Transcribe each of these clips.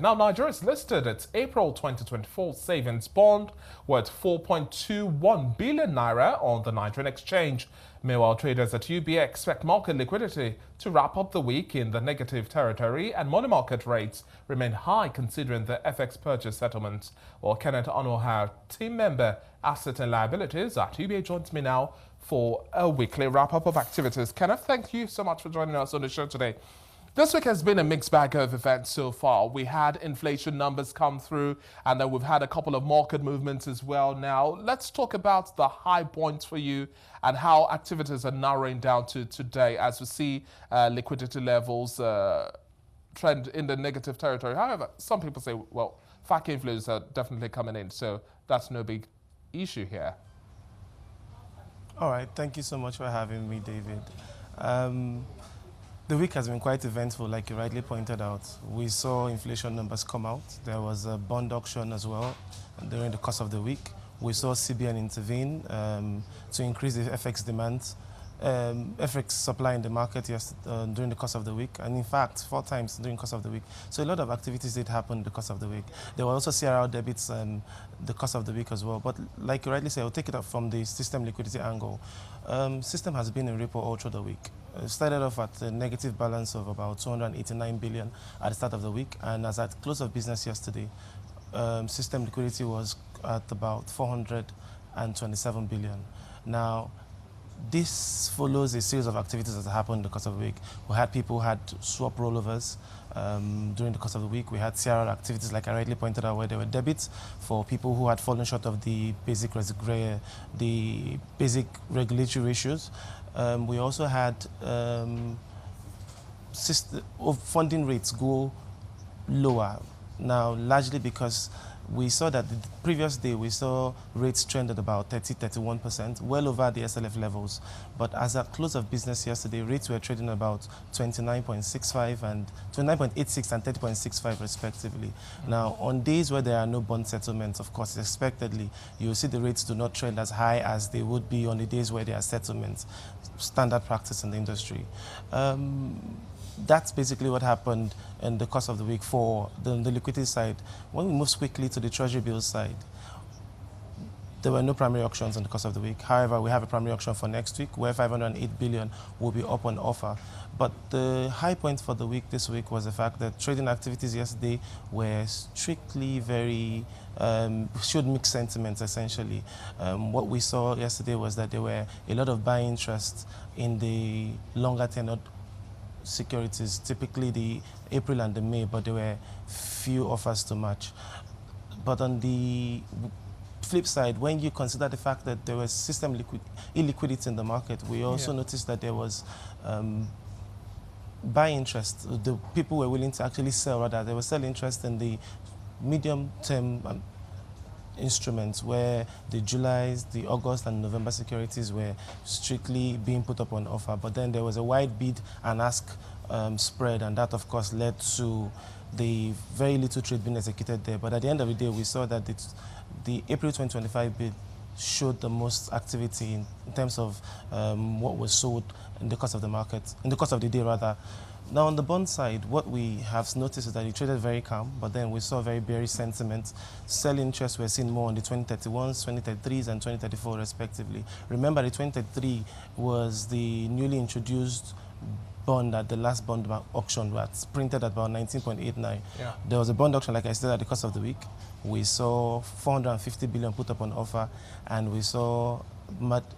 Now, Nigeria has listed its April 2024 savings bond worth 4.21 billion naira on the Nigerian Exchange. Meanwhile, traders at UBA expect market liquidity to wrap up the week in the negative territory, and money market rates remain high considering the FX purchase settlements. Well, Kenneth Onuoha, team member, Asset and Liabilities at UBA, joins me now for a weekly wrap-up of activities. Kenneth, thank you so much for joining us on the show today. This week has been a mixed bag of events so far. We had inflation numbers come through, and then we've had a couple of market movements as well. Now, let's talk about the high points for you and how activities are narrowing down to today as we see liquidity levels trend in the negative territory. However, some people say, well, FAC inflows are definitely coming in, so that's no big issue here. All right, thank you so much for having me, David. The week has been quite eventful, like you rightly pointed out. We saw inflation numbers come out. There was a bond auction as well during the course of the week. We saw CBN intervene to increase the FX demand, FX supply in the market during the course of the week, and in fact, 4 times during the course of the week. So a lot of activities did happen in the course of the week. There were also CRR debits the course of the week as well. But like you rightly said, I'll take it up from the system liquidity angle. System has been in repo all through the week. It started off at a negative balance of about 289 billion at the start of the week, and as at close of business yesterday, system liquidity was at about 427 billion. Now, this follows a series of activities that happened in the course of the week. We had people who had swap rollovers during the course of the week. We had CRR activities, like I rightly pointed out, where there were debits for people who had fallen short of the basic regulatory ratios. We also had funding rates go lower now, largely because we saw that the previous day we saw rates trend at about 30–31%, well over the SLF levels. But as at close of business yesterday, rates were trading about 29.65 and 29.86 and 30.65 respectively. Now, on days where there are no bond settlements, of course, expectedly, you'll see the rates do not trend as high as they would be on the days where there are settlements, standard practice in the industry. That's basically what happened in the course of the week for the liquidity side. When we move quickly to the treasury bills side, there were no primary auctions in the course of the week. However, we have a primary auction for next week where 508 billion will be up on offer. But the high point for the week this week was the fact that trading activities yesterday were strictly showed mixed sentiments, essentially. What we saw yesterday was that there were a lot of buying interest in the longer tenor securities, typically the April and the May, but there were few offers to match. But on the flip side, when you consider the fact that there was system illiquidity in the market, we also noticed that there was buy interest. The people were willing to actually sell, rather. There was sell interest in the medium-term instruments where the July's, the August and November securities were strictly being put up on offer. But then there was a wide bid and ask spread, and that of course led to the very little trade being executed there. But at the end of the day, we saw that the April 2025 bid showed the most activity in terms of what was sold in the course of the market, in the course of the day rather. Now, on the bond side, what we have noticed is that it traded very calm, but then we saw very bearish sentiment. Sell interest we're seeing more on the 2031s, 2033s, and 2034 respectively. Remember, the 2033 was the newly introduced bond at the last bond auction that's printed at about 19.89. Yeah. There was a bond auction, like I said, at the course of the week. We saw 450 billion put up on offer, and we saw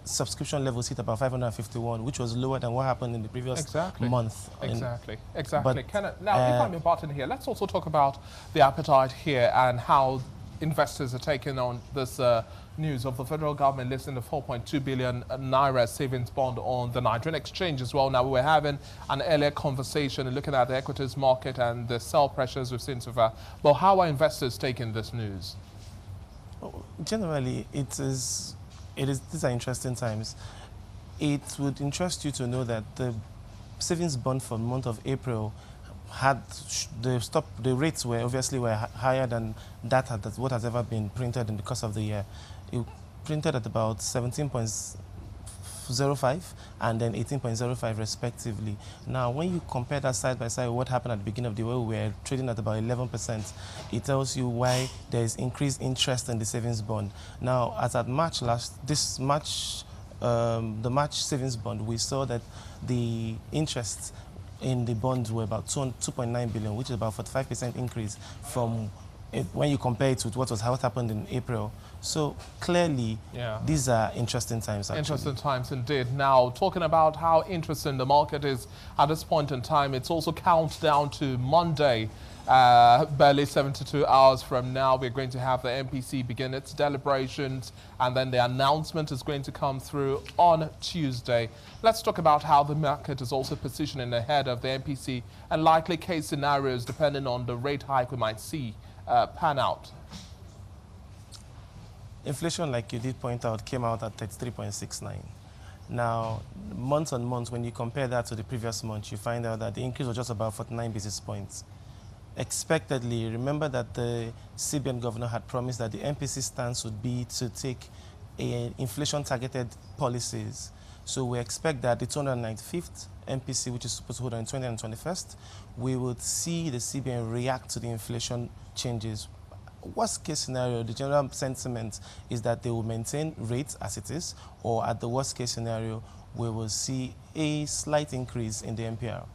subscription levels hit about 551, which was lower than what happened in the previous month. Exactly. But, Kenneth, now, if I'm important here, let's also talk about the appetite here and how investors are taking on this news of the federal government listing the 4.2 billion naira savings bond on the Nigerian Exchange as well. Now, we were having an earlier conversation looking at the equities market and the sell pressures we've seen so far. But how are investors taking this news? Generally, these are interesting times. It would interest you to know that the savings bond for the month of April had the rates were obviously higher than what has ever been printed in the course of the year. It printed at about 17.0 12.05 and then 18.05 respectively. Now, when you compare that side by side with what happened at the beginning of the year, we were trading at about 11%, it tells you why there is increased interest in the savings bond. Now, as at the March savings bond, we saw that the interest in the bonds were about 2.9 billion, which is about 45% increase from when you compare it with what happened in April. So clearly, these are interesting times, actually. Interesting times indeed. Now, talking about how interesting the market is at this point in time, it's also countdown to Monday. Barely 72 hours from now, we're going to have the MPC begin its deliberations, and then the announcement is going to come through on Tuesday. Let's talk about how the market is also positioning ahead of the MPC and likely case scenarios depending on the rate hike we might see pan out. Inflation, like you did point out, came out at 33.69. Now, month on month, when you compare that to the previous month, you find out that the increase was just about 49 basis points. Expectedly, remember that the CBN governor had promised that the MPC stance would be to take inflation-targeted policies. So we expect that the 295th MPC, which is supposed to hold on the 20th and 21st, we would see the CBN react to the inflation changes. Worst case scenario, the general sentiment is that they will maintain rates as it is, or at the worst case scenario, we will see a slight increase in the MPR.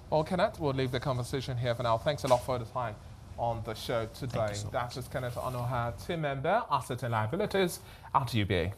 Well, Kenneth, we'll leave the conversation here for now. Thanks a lot for the time on the show today. So that is Kenneth Onuoha, team member, Asset and Liabilities at UBA.